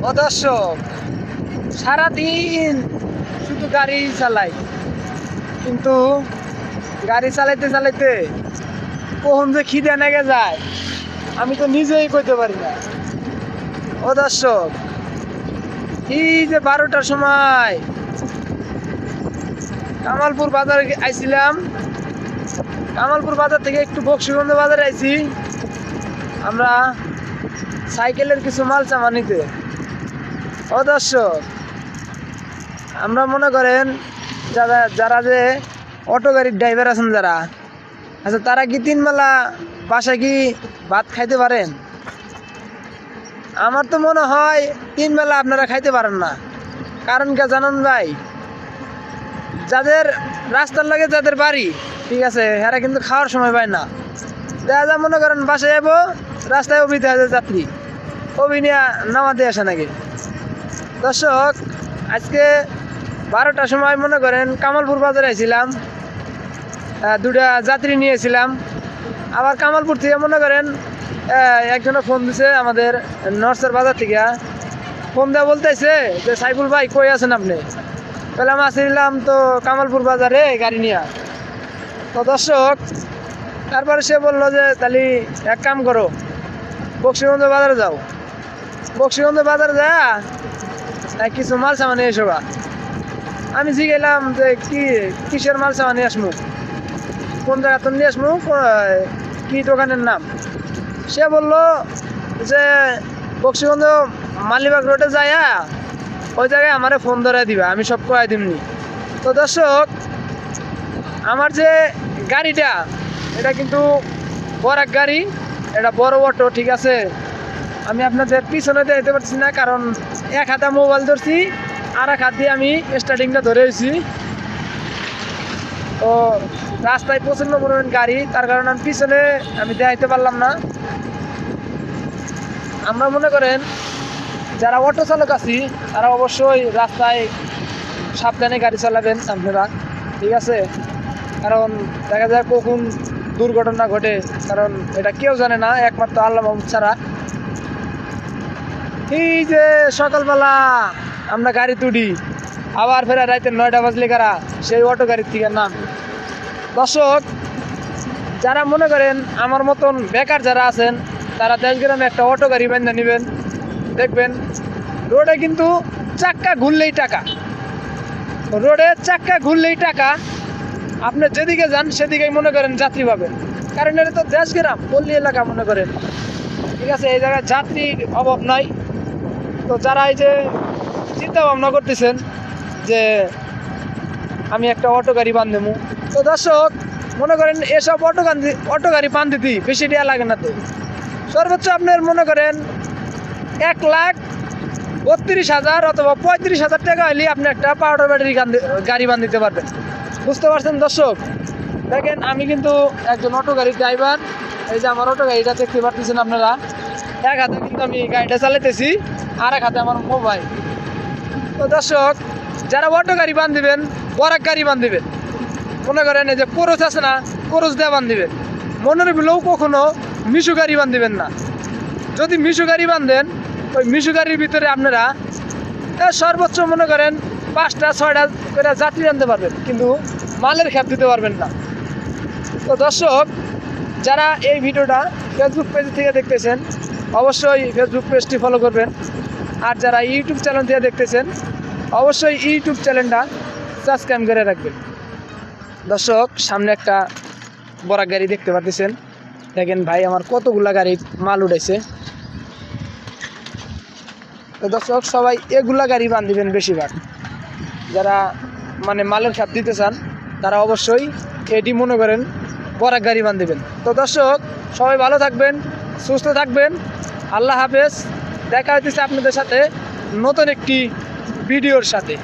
ও দর্শক, সারাদিন শুধু গাড়ি চালাই, কিন্তু গাড়ি চালাইতে চালাইতে কখন যে খিদে লেগে যায় আমি তো নিজেই কইতে পারি না। ও দর্শক, এই যে 12টার সময় কামালপুর বাজারে আইছিলাম, কামালপুর বাজার থেকে একটু বক্সিগঞ্জ বাজারে আইছি আমরা সাইকেলের কিছু মাল চামা নিতে। ও দর্শক, আমরা মনে করেন যারা যারা যে অটো গাড়ির ড্রাইভার আছেন যারা, আচ্ছা তারা কি 3 বেলা বাসায় কি ভাত খাইতে পারেন? আমার তো মনে হয় 3 বেলা আপনারা খাইতে পারেন না। কারণ কে জানেন ভাই? যাদের রাস্তার লাগে যাদের বাড়ি, ঠিক আছে, এরা কিন্তু খাওয়ার সময় পায় না। দেখা যায় মনে করেন বাসায় যাবো, রাস্তায় অভিতে আছে যাত্রী, অভিনিয়া নামাতে আসে নাকি। দর্শক, আজকে 12টার সময় মনে করেন কামালপুর বাজারে আইছিলাম, 2টা যাত্রী নিয়েছিলাম। আবার কামালপুর থেকে মনে করেন একজনে ফোন দিছে আমাদের নর্সের বাজার থেকে, ফোন দেওয়া বলতেছে যে সাইফুল ভাই কই আছেন আপনি? তাহলে আমি আসছিলাম তো কামালপুর বাজারে গাড়ি নিয়ে। তো দর্শক, তারপরে সে বললো যে তাহলে এক কাম করো, বক্সিগঞ্জ বাজারে যাও, বক্সিগঞ্জ বাজারে যা কিছু মাল সামান নিয়ে এসো। আমি জিগেলাম যে কিসের মাল সামান নিয়ে আসমু, কোন জায়গা তো নিয়ে আসমু, কি দোকানের নাম? সে বলল যে বক্সিগঞ্জ মালিবাগ রোডে যাইয়া ওই জায়গায় আমারে ফোন ধরে দিবা, আমি সব করাই দিমনি। তো দর্শক, আমার যে গাড়িটা, এটা কিন্তু বড় এক গাড়ি, এটা বড় অটো, ঠিক আছে। আমি আপনাদের পিছনে দেখতে পাচ্ছি না, কারণ এক হাতে মোবাইল ধরছি, আর এক হাত দিয়ে আমি স্টার্টিংটা ধরে হয়েছি। তো রাস্তায় প্রচণ্ড পরিমাণ গাড়ি, তার কারণে আমি পিছনে দেখাইতে পারলাম না। আমরা মনে করেন যারা অটো চালক আছি তারা অবশ্যই রাস্তায় সাবধানে গাড়ি চালাবেন আপনারা, ঠিক আছে। কারণ দেখা যায় কখন দুর্ঘটনা ঘটে, কারণ এটা কেউ জানে না, একমাত্র আল্লাহ মাহবুব ছাড়া। এই যে সকালবেলা আমরা গাড়ি তুলি, আবার ফেরা রাতে 9টা বাজলে কারা সেই অটো গাড়ির থেকে নাম। দর্শক, যারা মনে করেন আমার মতন বেকার যারা আছেন, তারা দেশগ্রামে একটা অটো গাড়ি বেঁধে নেবেন। দেখবেন রোডে কিন্তু চাক্কা ঘুরলেই টাকা, রোডে চাক্কা ঘুরলেই টাকা। আপনি যেদিকে যান সেদিকেই মনে করেন যাত্রী পাবেন, কারণ এটা তো দেশগ্রাম পল্লী এলাকা মনে করেন, ঠিক আছে। এই জায়গায় যাত্রীর অভাব নাই। তো যারা এই যে চিন্তা ভাবনা করতেছেন যে আমি একটা অটো গাড়ি বান্ধবো, তো দর্শক মনে করেন এসব অটো গাড়ি বান্ধিতে বেশি টাকা লাগে না। তো সর্বোচ্চ আপনার মনে করেন 1,32,000 অথবা 35,000 টাকা হলে আপনি একটা পাউডার ব্যাটারি গাড়ি বান্ধিতে পারবেন। বুঝতে পারছেন দর্শক? দেখেন আমি কিন্তু একজন অটো গাড়ির ড্রাইভার। এই যে আমার অটো গাড়িটা দেখতে পারতেছেন আপনারা, এক হাতে কিন্তু আমি গাড়িটা চালাইতেছি, আর এক হাতে আমার মোবাইল। তো দর্শক, যারা অটো গাড়ি বান্ধিবেন, বড় গাড়ি বান্ধিবেন, মনে করেন এই যে কোরস আছে না, কোরস দিয়ে বান্ধিবেন। মনের বিলেও কখনো মিশু গাড়ি বান্ধিবেন না। যদি মিশু গাড়ি বান্ধেন, ওই মিশু গাড়ির ভিতরে আপনারা সর্বোচ্চ মনে করেন 5টা 6টা করে যাত্রী আনতে পারবেন, কিন্তু মালের খ্যাপ দিতে পারবেন না। তো দর্শক, যারা এই ভিডিওটা ফেসবুক পেজ থেকে দেখতেছেন, অবশ্যই ফেসবুক পেজটি ফলো করবেন। আর যারা ইউটিউব চ্যানেল থেকে দেখতেছেন, অবশ্যই ইউটিউব চ্যানেলটা সাবস্ক্রাইব করে রাখবেন। দর্শক, সামনে একটা বড় গাড়ি দেখতে পাচ্ছেন। দেখেন ভাই আমার কতগুলা গাড়ির মাল উঠাইছে। তো দর্শক, সবাই এগুলা গাড়ি বান্ধিবেন বেশিরভাগ। যারা মানে মালের খাপ দিতে চান তারা অবশ্যই এটি মনে করেন বড় গাড়ি বান্ধিবেন। তো দর্শক, সবাই ভালো থাকবেন, সুস্থ থাকবেন। আল্লাহ হাফেজ। দেখা হইতেছে আপনাদের সাথে নতুন একটি ভিডিওর সাথে।